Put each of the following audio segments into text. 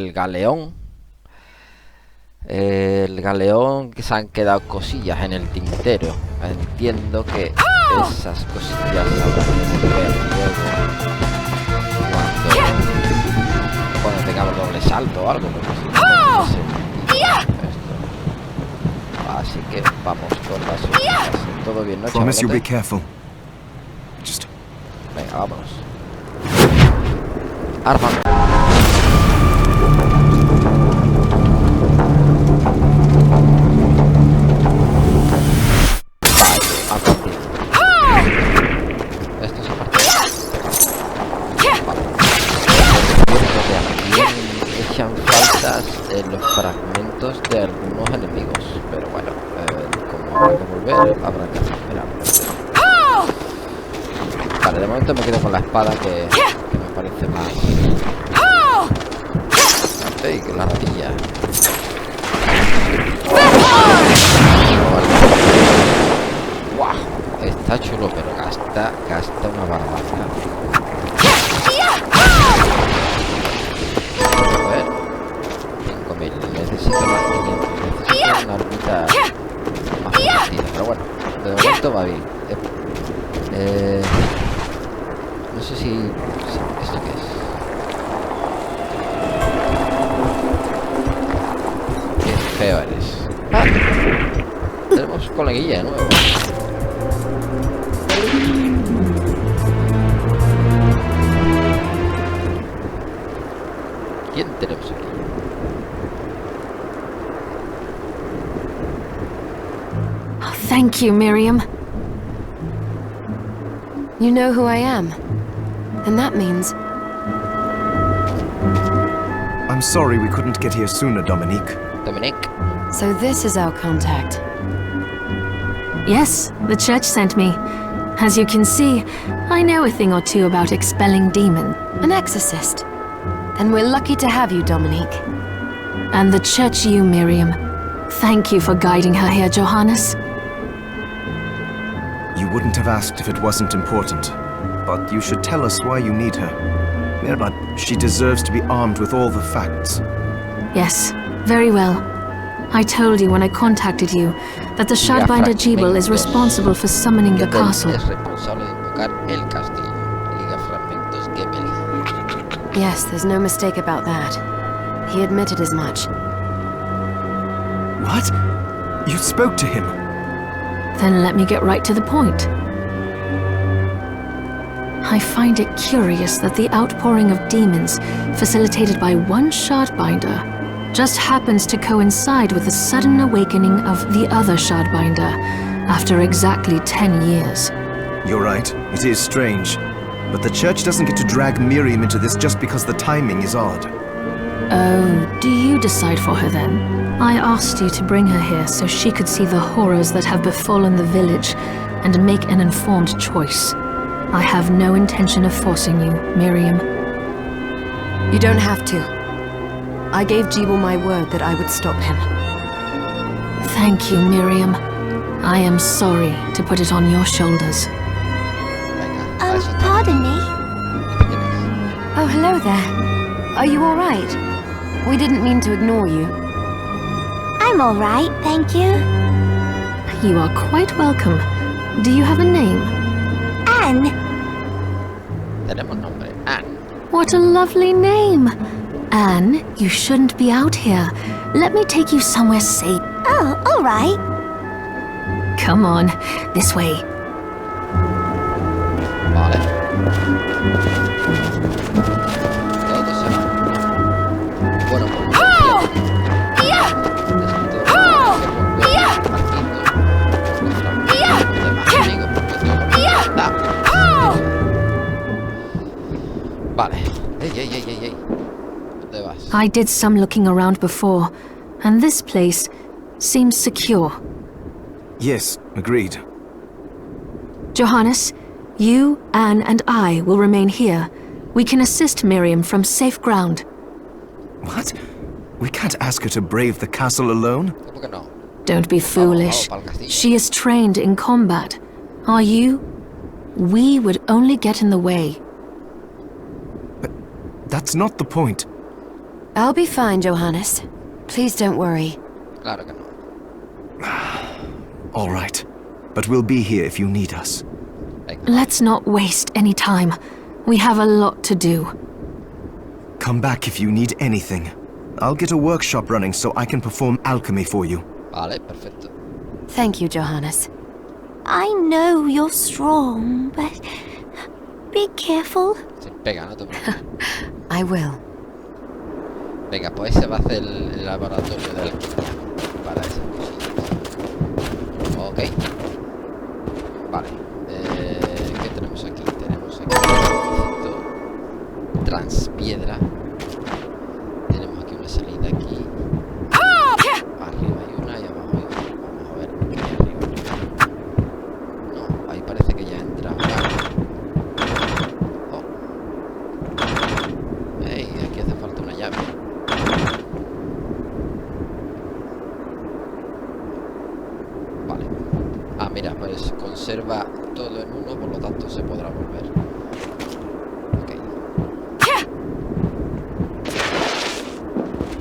el galeón. El galeón, que se han quedado cosillas en el tintero. Entiendo que esas cosillas las habrán que ver luego cuando tengamos doble salto o algo, porque si no, no sé esto. Así que vamos con las últimas. Todo bien, ¿no, Promise you be chavalote? careful. Just Venga, vámonos. Arma. Esto es aparte. Echan faltas los fragmentos de algunos enemigos, pero bueno, como habrá que volver, habrá que esperar. Vale, de momento me quedo con la espada que me parece más. ¡Ey, que la ratilla! ¡Wow! Está chulo, pero gasta una barbaridad. A ver, 5000, necesito más 500, necesito una orbita más divertida, pero bueno, de momento va bien. No sé si ¿esto qué es? Qué feo eres. Tenemos coleguilla de nuevo. ¿Quién tenemos aquí? Oh, thank you, Miriam. You know who I am, and that means... I'm sorry we couldn't get here sooner, Dominique. Dominique. So this is our contact. Yes, the church sent me. As you can see, I know a thing or two about expelling demons. An exorcist. Then we're lucky to have you, Dominique. And the church you, Miriam. Thank you for guiding her here, Johannes. You wouldn't have asked if it wasn't important, but you should tell us why you need her. Yeah, but she deserves to be armed with all the facts. Yes, very well. I told you when I contacted you that the Shardbinder Jebel is responsible for summoning the castle. Es responsable de invocar el castillo. Liga fragmentos Gebel. Yes, there's no mistake about that. He admitted as much. What? You spoke to him? Then let me get right to the point. I find it curious that the outpouring of demons, facilitated by one Shardbinder, just happens to coincide with the sudden awakening of the other Shardbinder after exactly 10 years. You're right, it is strange. But the church doesn't get to drag Miriam into this just because the timing is odd. Oh, do you decide for her then? I asked you to bring her here so she could see the horrors that have befallen the village and make an informed choice. I have no intention of forcing you, Miriam. You don't have to. I gave Jebel my word that I would stop him. Thank you, Miriam. I am sorry to put it on your shoulders. Pardon me? Oh, hello there. Are you all right? We didn't mean to ignore you. I'm all right, thank you. You are quite welcome. Do you have a name? Anne. Tenemos nombre, Anne. What a lovely name! Anne, you shouldn't be out here. Let me take you somewhere safe. Oh, all right. Come on, this way. Vale. ¿Dónde se va? Bueno, pues... Vale. Ey. ¿Dónde vas? I did some looking around before, and this place seems secure. Yes, agreed. Johannes, you, Anne, and I will remain here. We can assist Miriam from safe ground. What? We can't ask her to brave the castle alone? ¿Cómo que no? Don't be foolish. Vamos pa'l castillo. She is trained in combat. Are you? We would only get in the way. But that's not the point. I'll be fine, Johannes. Please don't worry. Claro que no. All right. But we'll be here if you need us. Venga. Let's not waste any time. We have a lot to do. Come back if you need anything. I'll get a workshop running so I can perform alchemy for you. Vale, perfecto. Thank you, Johannes. I know you're strong, but be careful. Sin pega, no te preocupes. I will. Venga, pues ese va a ser el laboratorio de alquimia para esas cositas. Ok. Vale. ¿Qué tenemos aquí? Tenemos aquí un transpiedra. Tenemos aquí una salida aquí. Arriba hay una y abajo hay otra. Vamos a ver qué hay arriba. No, ahí parece que ya entra. Oh. Hey, aquí hace falta una llave. Vale. Ah, mira, pues conserva todo en uno, por lo tanto se podrá volver. Ok.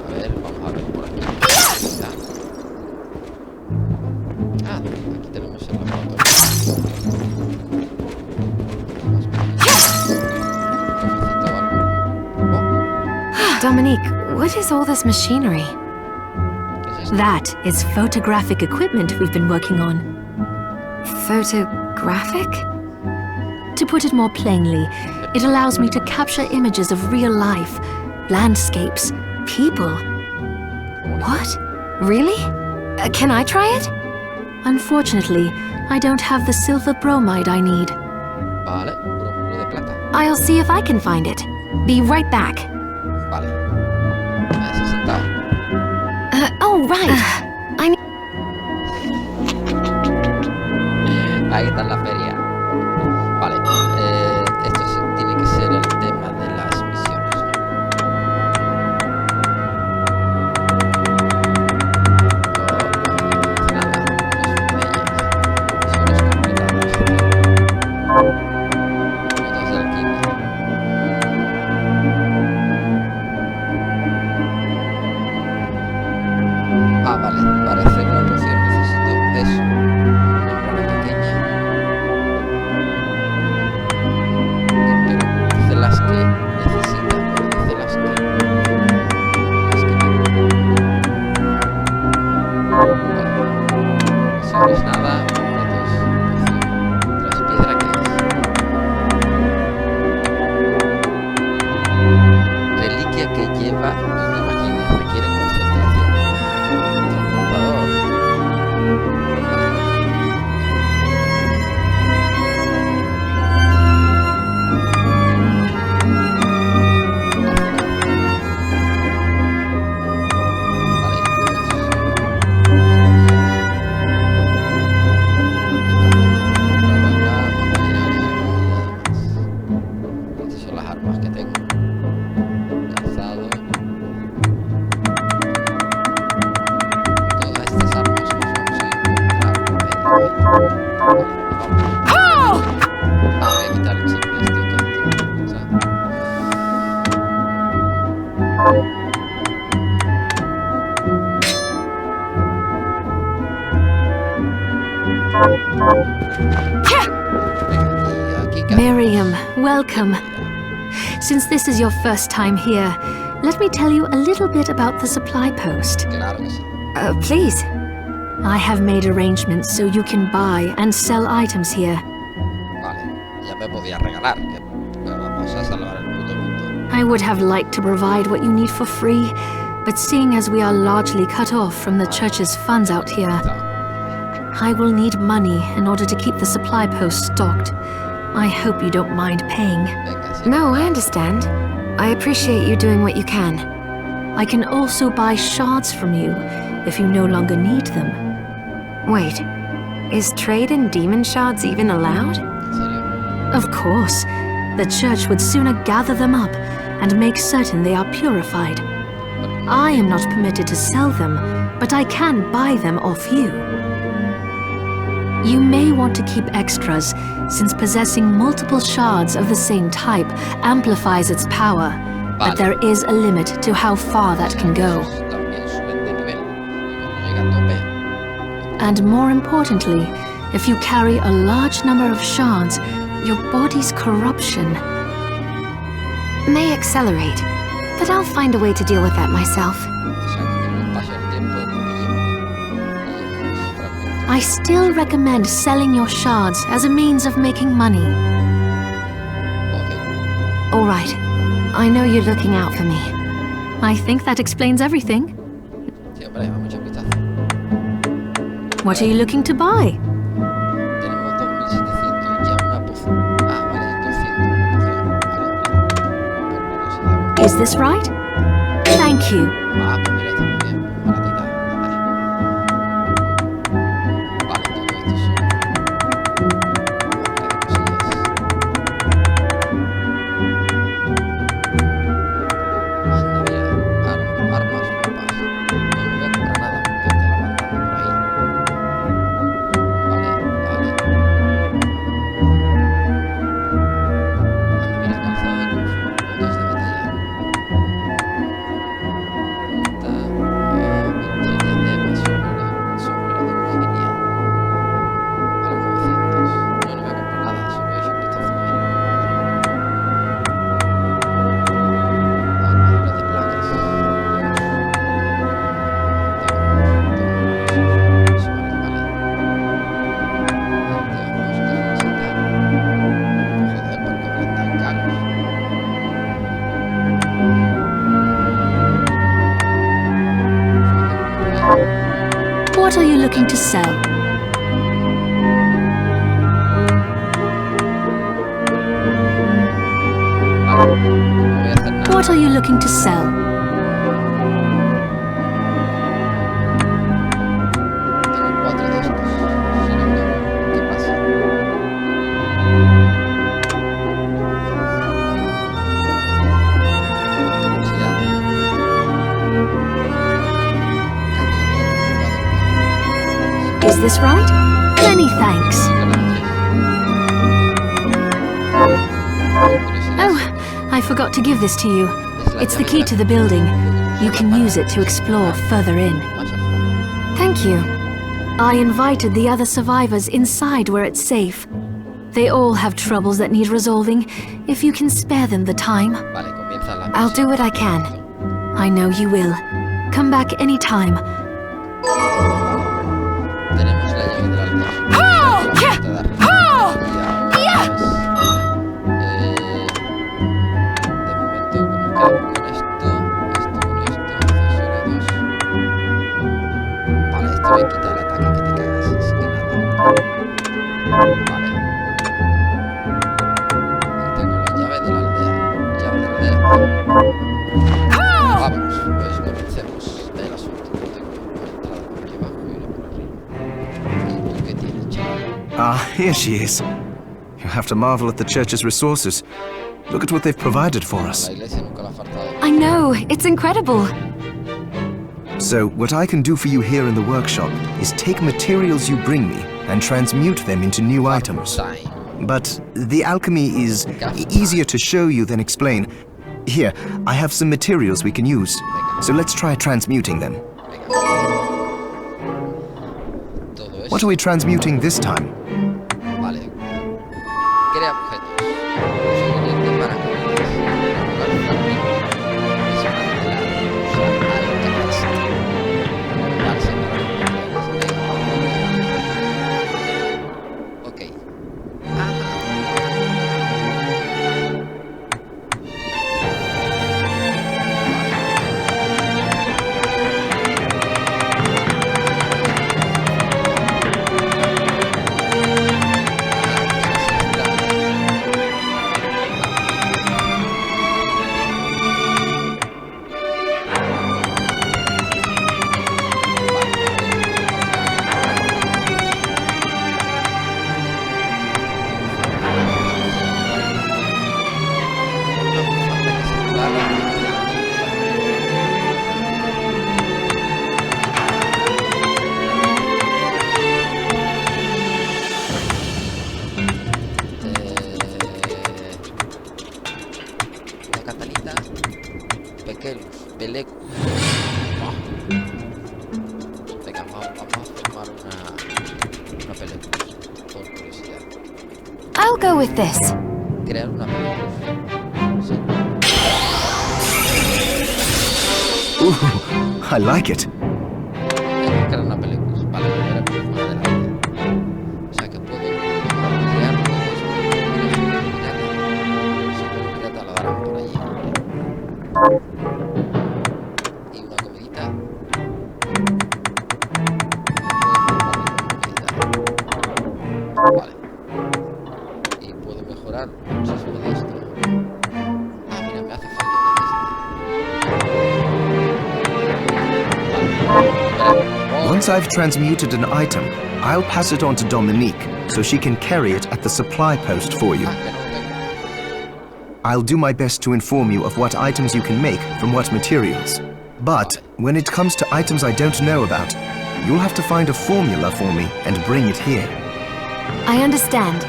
A ver, vamos a ver por aquí. Ah, aquí tenemos el laboratorio. Dominique, what is all this machinery? ¿Qué es esto? That is photographic equipment we've been working on. Photographic? To put it more plainly, it allows me to capture images of real life, landscapes, people. What? Really? Can I try it? Unfortunately, I don't have the silver bromide I need. Vale, bromuro de plata. I'll see if I can find it. Be right back. Vale. Me has sentado. Oh, right. I need... Ahí está en la feria. Vale, esto tiene que ser el tema de las misiones, ¿no? No, nada, no es una de ellas. Misiones completadas. Notas de alquimia. Ah, vale, para hacer la poción necesito eso. Membrana pequeña. Pero dice las que necesita, pero dice las que no. Vale. Misiones nada, objetos, poción. Transpiedra, ¿qué es? Reliquia que lleva inimaginables, requiere concentración. Transportador. Vale, estas son las armas que tengo. Calzado. Todas estas armas las vamos a encontrar. Vale, vamos. Ah, voy a quitar el chip este que tengo. O sea. Venga, y aquí Miriam, welcome. Since this is your first time here, let me tell you a little bit about the supply post. claro que sí. Please. I have made arrangements so you can buy and sell items here. Vale, ya me podía regalar, pero vamos a salvar el puto mundo. I would have liked to provide what you need for free, but seeing as we are largely cut off from the church's funds out here, I will need money in order to keep the supply post stocked. I hope you don't mind paying. Venga, sí. No, I understand. I appreciate you doing what you can. I can also buy shards from you if you no longer need them. Wait, is trade in demon shards even allowed? ¿En serio? Of course, the church would sooner gather them up and make certain they are purified. I am not permitted to sell them, but I can buy them off you. You may want to keep extras, since possessing multiple shards of the same type amplifies its power, but there is a limit to how far that can go. También suben de nivel. Y cuando llega a tope. And more importantly, if you carry a large number of shards, your body's corruption May accelerate, but I'll find a way to deal with that myself. O sea, que con el paso del tiempo pillemos fragmentos. I still recommend selling your shards as a means of making money. Ok. All right. I know you're looking out for me. I think that explains everything. Sí, hombre, vamos a echar un vistazo. What are you looking to buy? Tenemos 2700 ya una poción. Ah, vale, 200 poción. Vale. Por curiosidad. Is this right? Thank you. Ah, pues mira, está muy bien. Baratita. Vale. Vale, todo esto son... Anda, mira. Armas, ropas. No voy a comprar nada porque te la van dando por ahí. Vale, vale. Anda, mira, calzado de kung fu. Botas de batalla. Sombrero de Virginia. Vale, 900. No, no voy a comprar nada, solo he hecho un vistazo ahí. Armadura de placas. Joder, ¿por qué valen tan caros? What are you looking to sell? Vale, no voy a hacer nada. What are you looking to sell? Tengo 4 de estos. Si no, ¿qué pasa? Curiosidad. Is this right? Many thanks. Oh, I forgot to give this to you. It's the key to the building. You can use it to explore further in. Thank you. I invited the other survivors inside where it's safe. They all have troubles that need resolving, if you can spare them the time. Vale, comienza la I'll do what I can. I know you will. Come back anytime. Tenemos la llave de la aldea. Y ahora pues, de momento nos quedamos con esto, accesorio 2. Vale, esto me quita el ataque que te cagas, así que nada. Vale. Y tengo la llave de la aldea. Llave de la aldea. Vámonos, pues comencemos el asunto. Tengo una entrada por aquí abajo y una por arriba. ¿Y tú qué tienes, chaval? Ah, here she is. You have to marvel at the church's resources. Look at what they've provided for us. La iglesia nunca la ha faltado. I know, it's incredible. So, what I can do for you here in the workshop is take materials you bring me and transmute them into new items. Sign. But the alchemy is easier to show you than explain. Here, I have some materials we can use. So let's try transmuting them. Todo eso. What are we transmuting this time? Vale. Crea objetos. Suficientes para comerlos. Colocar fragmentos. Desmantelar. Usar alcalast. Vale, separar materiales. Venga. Ok. Ajá. Pekelus, Pelecus. Venga, vamos a formar una Pelecus, por curiosidad. I'll go with this. Crear una Pelecus. Sí. I like it. Crear una Pelecus. Vale, veremos más adelante. O sea que puedo crear nuevos pirata lo darán por allí. Y una comidita. Vale. Y puedo mejorar muchísimo de esto. Ah, mira, me hace falta de Once I've transmuted an item, I'll pass it on to Dominique so she can carry it at the supply post for you. I'll do my best to inform you of what items you can make from what materials. But when it comes to items I don't know about, you'll have to find a formula for me and bring it here. I understand.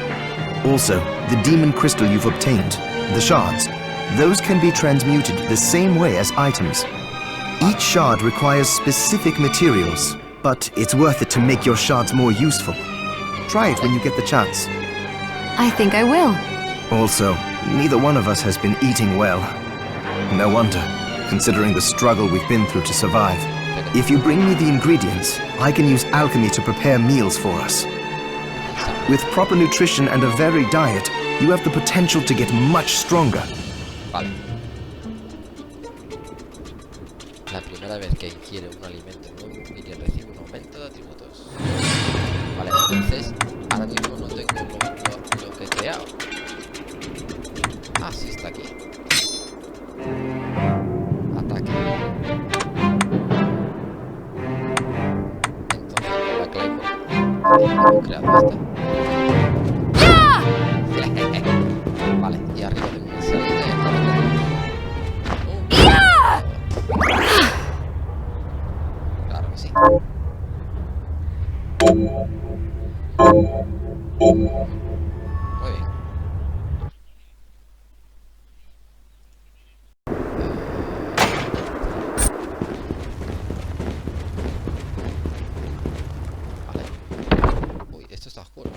Also, the demon crystal you've obtained, the shards, those can be transmuted the same way as items. Each shard requires specific materials, but it's worth it to make your shards more useful. Try it when you get the chance. I think I will. Also, neither one of us has been eating well. No wonder, considering the struggle we've been through to survive. If you bring me the ingredients, I can use alchemy to prepare meals for us. With proper nutrition and a varied diet, you have the potential to get much stronger. Vale. La primera vez que ingiere un alimento nuevo, Miriam recibe un aumento de atributos. Vale, entonces, ahora mismo no tengo lo que he creado. Ah, sí está aquí. Ataque. Entonces, con la Claymore hemos creado esta. Vale, y arriba tengo una salida y esta claro que sí. Muy bien. Vale. Uy, esto está oscuro.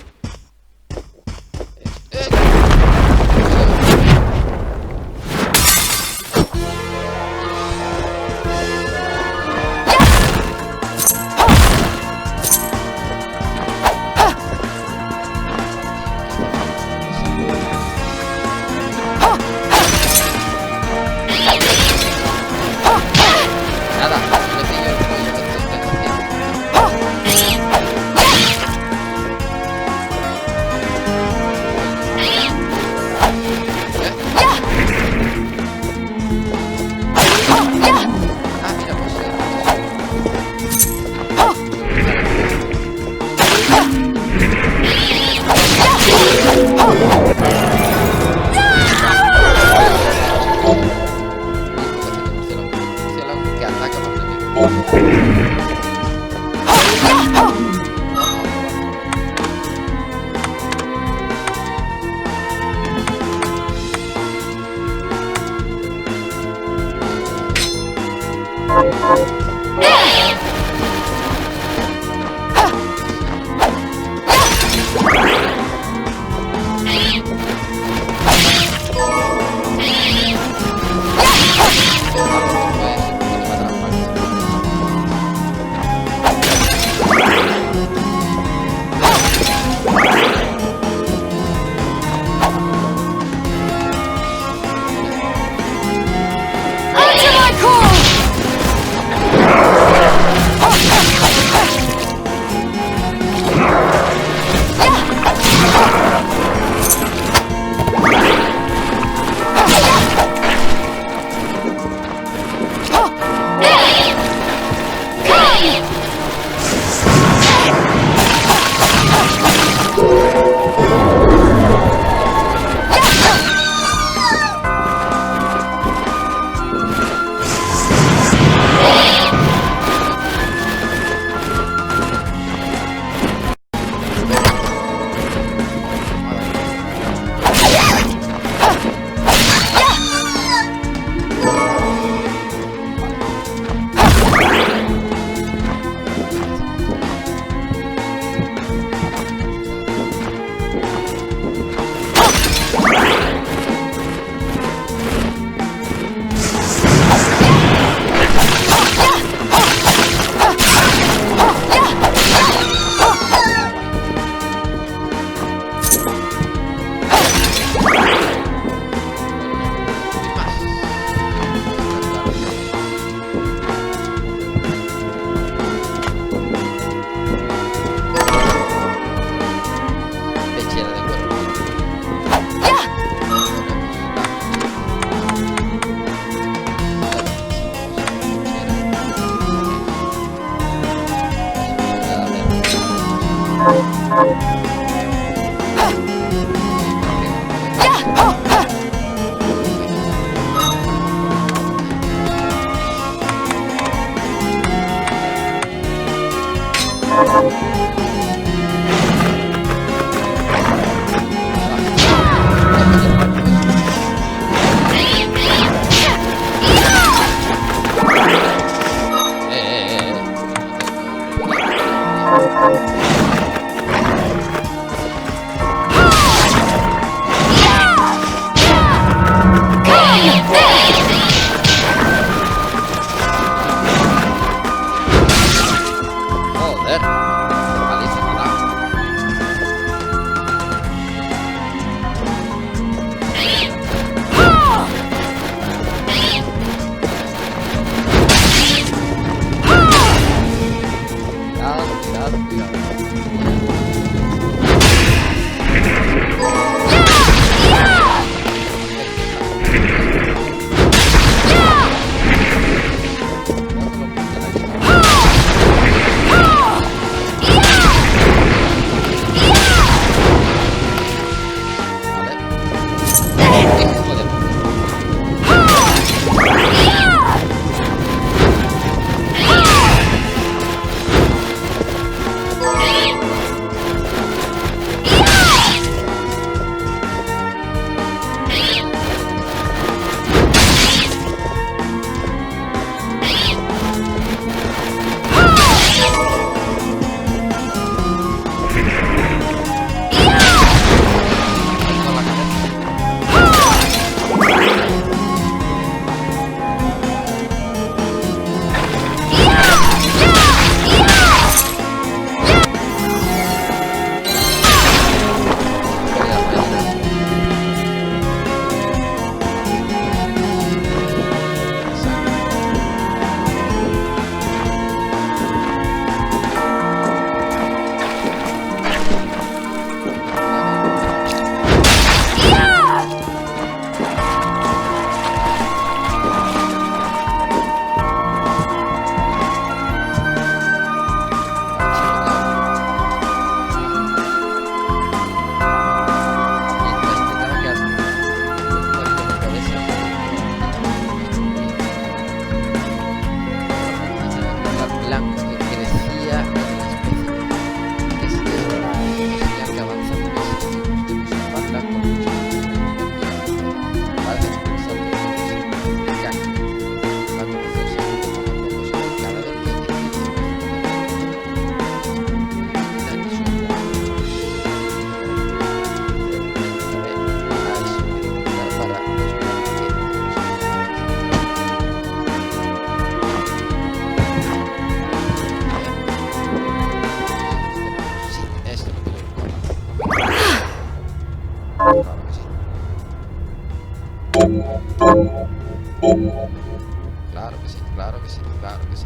Claro que sí, claro que sí, claro que sí.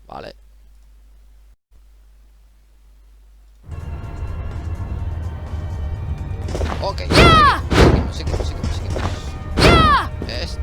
Vale. Ok, seguimos. Esto es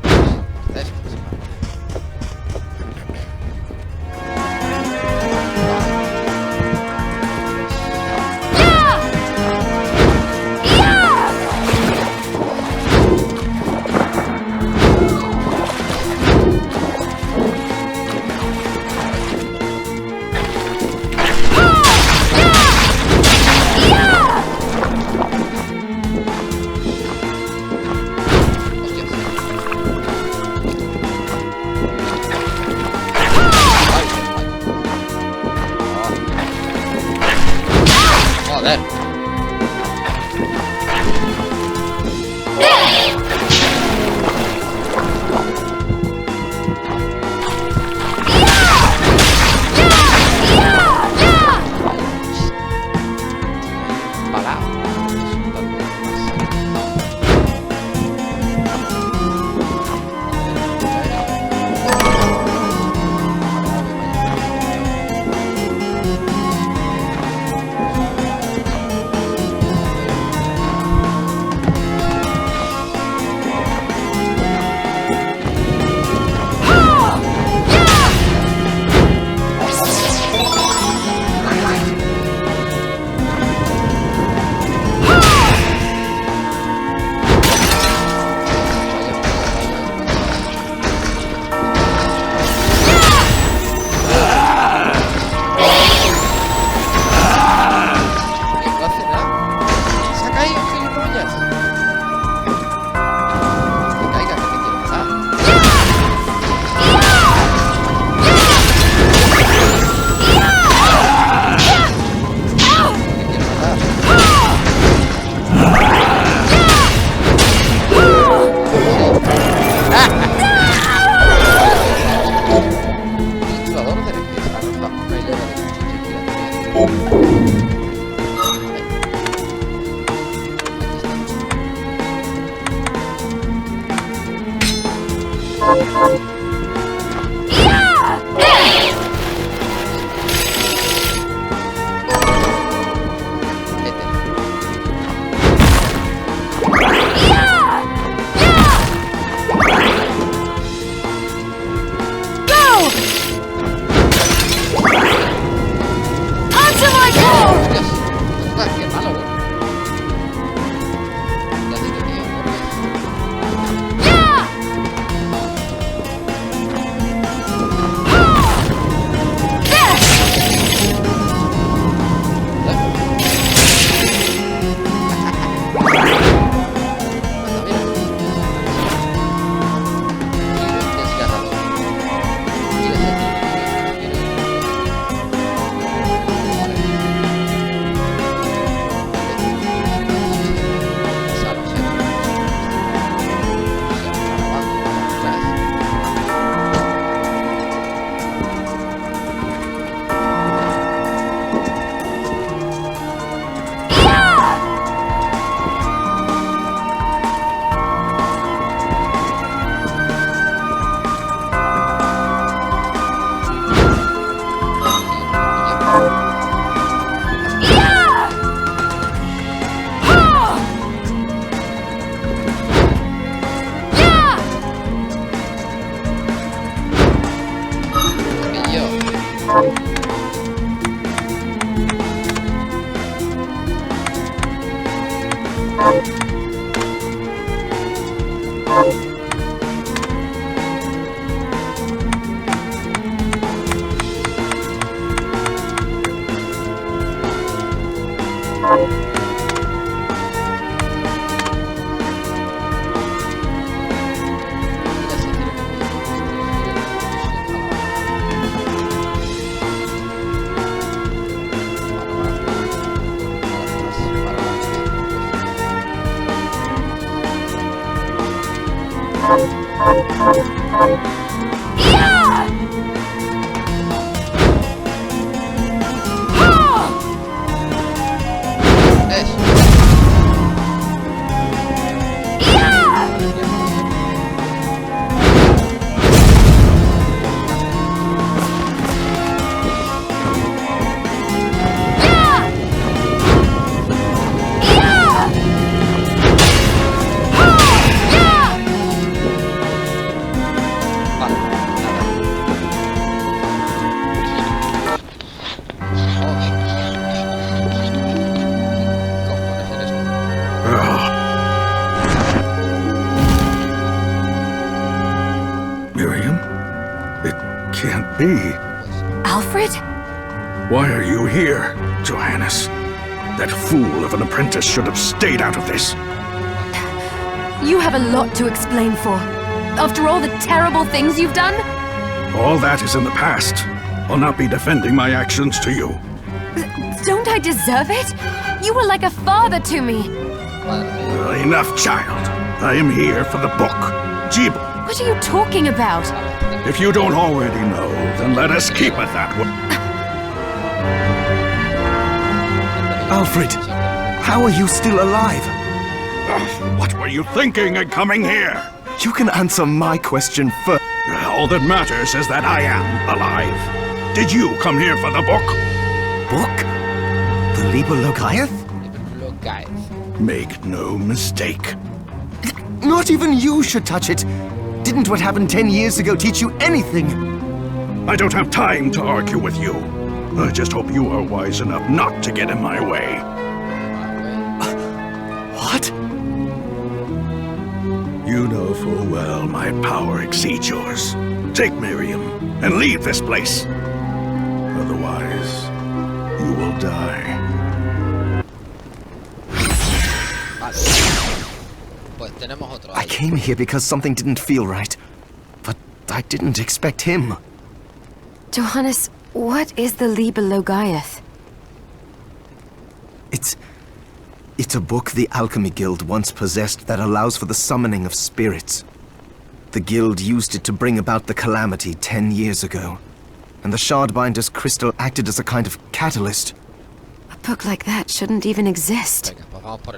Alfred? Why are you here, Johannes? That fool of an apprentice should have stayed out of this. You have a lot to explain for. After all the terrible things you've done? All that is in the past. I'll not be defending my actions to you. Don't I deserve it? You were like a father to me. Enough, child. I am here for the book. Jeeble. What are you talking about? If you don't already know, then let us keep it that way. Alfred, how are you still alive? What were you thinking in coming here? You can answer my question first. All that matters is that I am alive. Did you come here for the book? Book? The Liber Logaeth? Make no mistake. Not even you should touch it. Didn't what happened 10 years ago teach you anything? I don't have time to argue with you. I just hope you are wise enough not to get in my way. What? You know full well my power exceeds yours. Take Miriam and leave this place. Otherwise, you will die. I came here because something didn't feel right. But I didn't expect him. Johannes, what is the Liber Logaeth? It's a book the Alchemy Guild once possessed that allows for the summoning of spirits. The Guild used it to bring about the calamity 10 years ago. And the Shardbinder's crystal acted as a kind of catalyst. A book like that shouldn't even exist.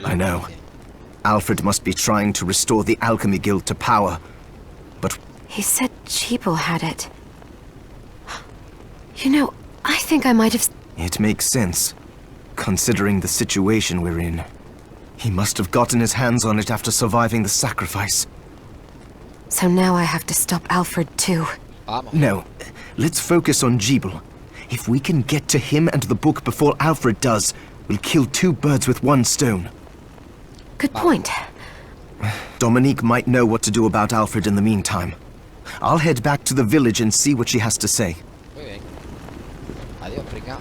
I know. Alfred must be trying to restore the Alchemy Guild to power. But He said Tipo had it. You know, I think I might have... It makes sense, considering the situation we're in. He must have gotten his hands on it after surviving the sacrifice. So now I have to stop Alfred too. No, let's focus on Gebel. If we can get to him and the book before Alfred does, we'll kill 2 birds with 1 stone. Good point. Dominique might know what to do about Alfred in the meantime. I'll head back to the village and see what she has to say. Muy bien. Adiós, pringao.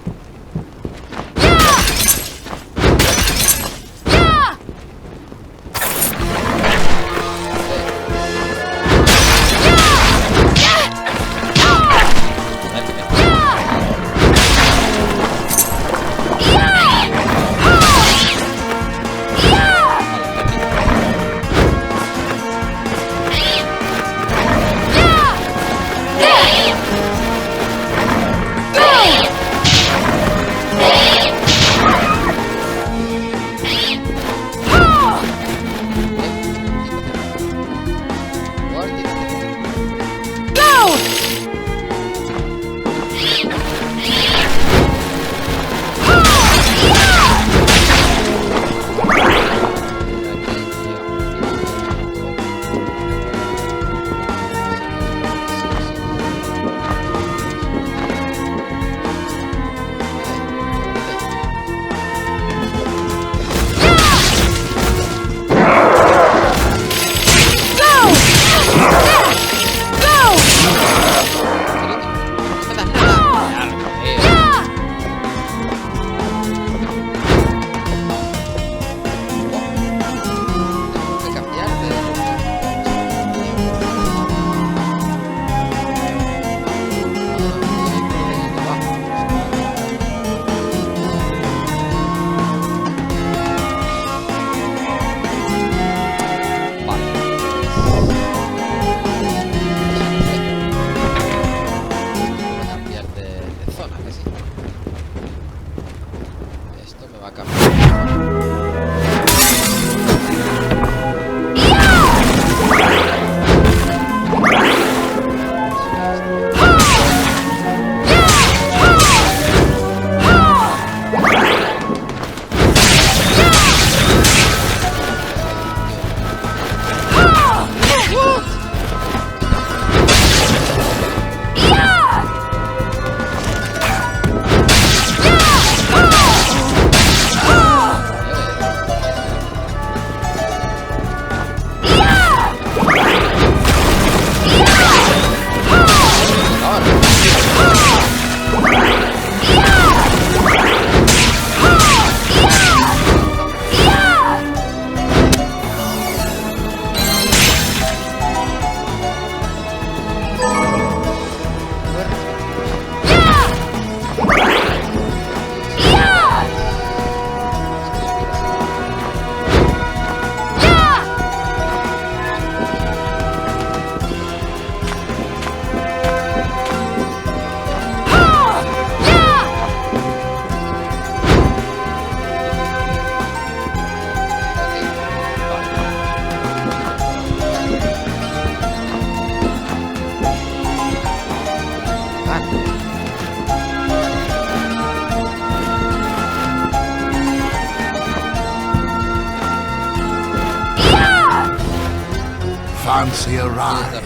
Fancy a ride?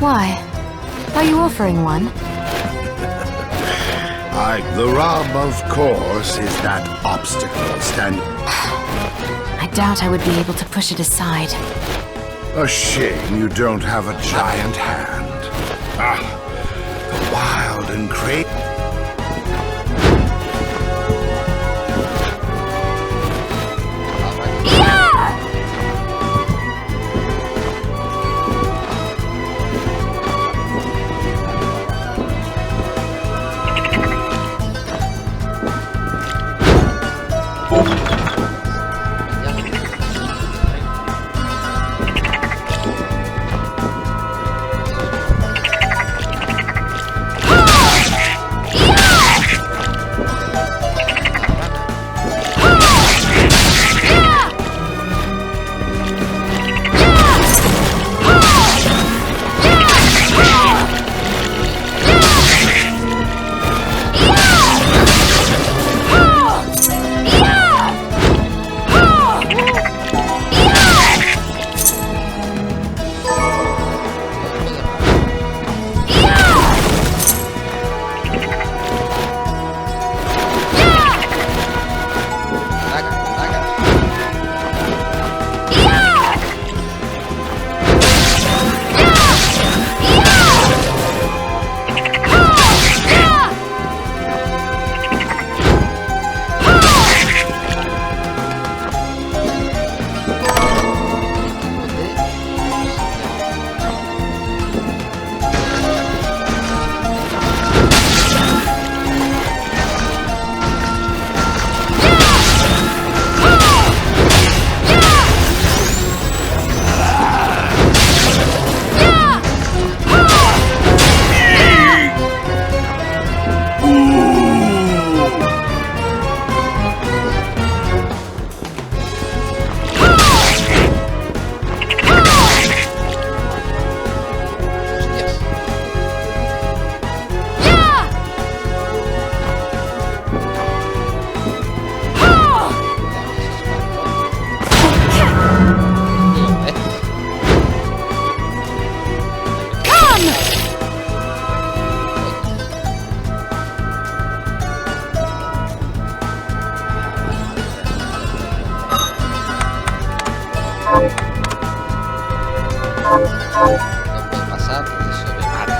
Why? Are you offering one? The rub, of course, is that obstacle stand. I doubt I would be able to push it aside. A shame you don't have a giant hand. Ah, the wild and crazy. No puede pasar sobre mar.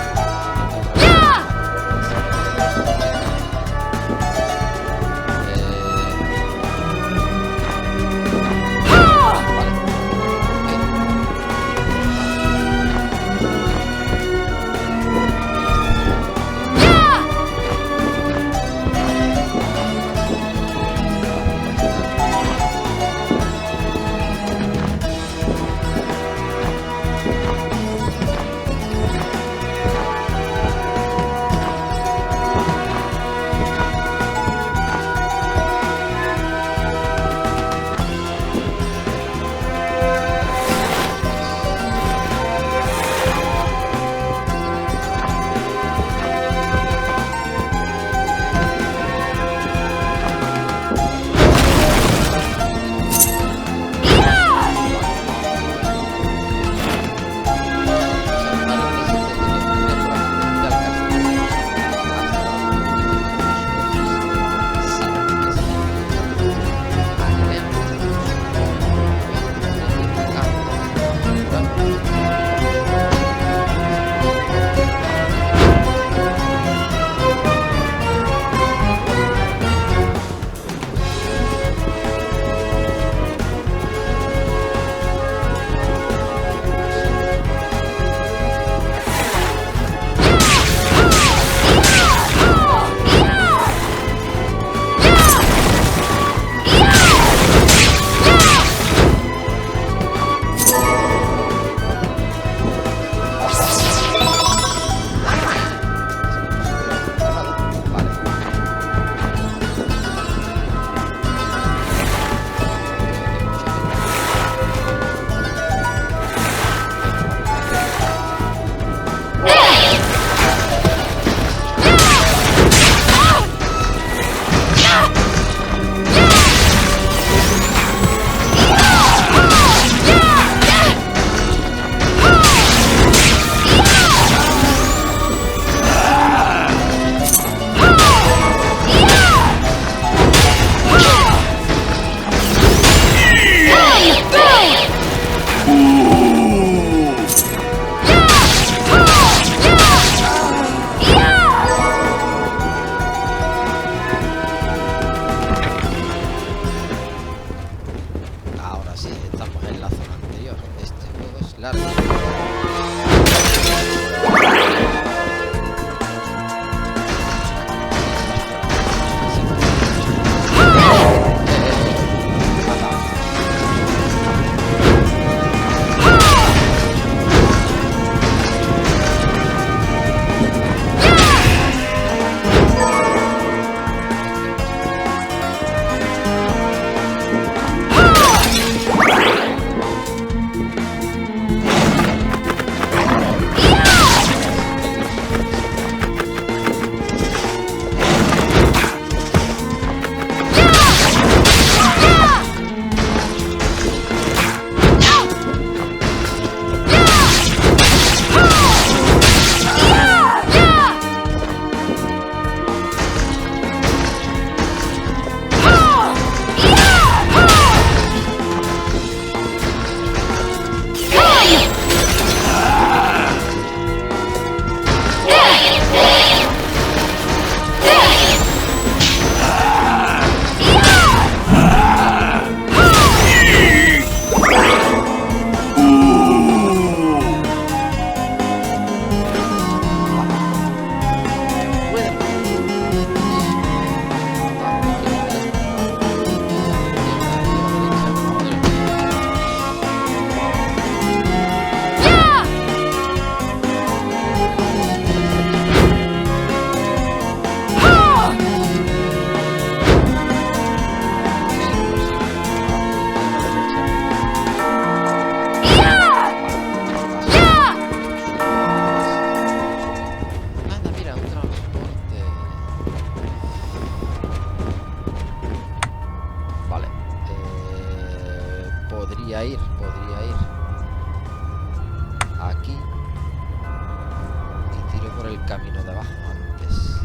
el camino de abajo antes.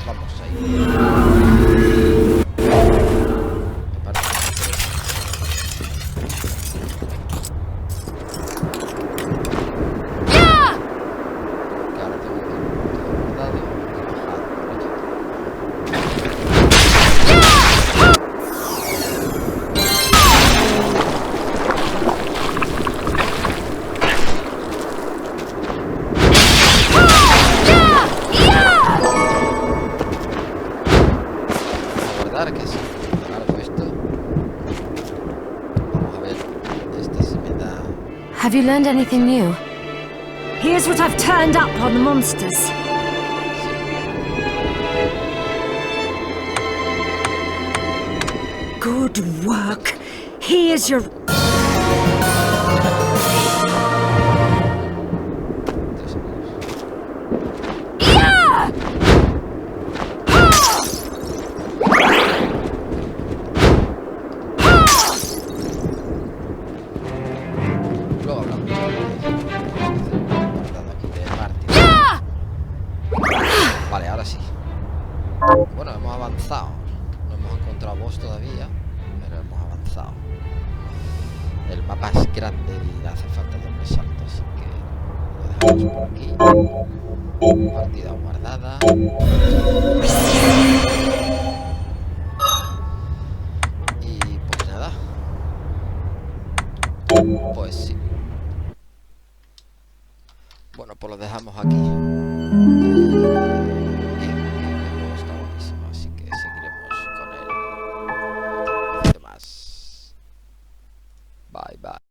Vamos ahí. Me parece que ahora tengo que ir guardado y bajar. Que sí, algo esto. Vamos a ver, esta sí me da. Have you learned anything new? Here's what I've turned up on the monsters. Good work. Here's your... Vale, ahora sí. Bueno, hemos avanzado. No hemos encontrado boss todavía, pero hemos avanzado. El mapa es grande y hace falta doble salto, así que lo dejamos por aquí. Partida guardada. Y pues nada. Pues sí. Bueno, pues lo dejamos aquí.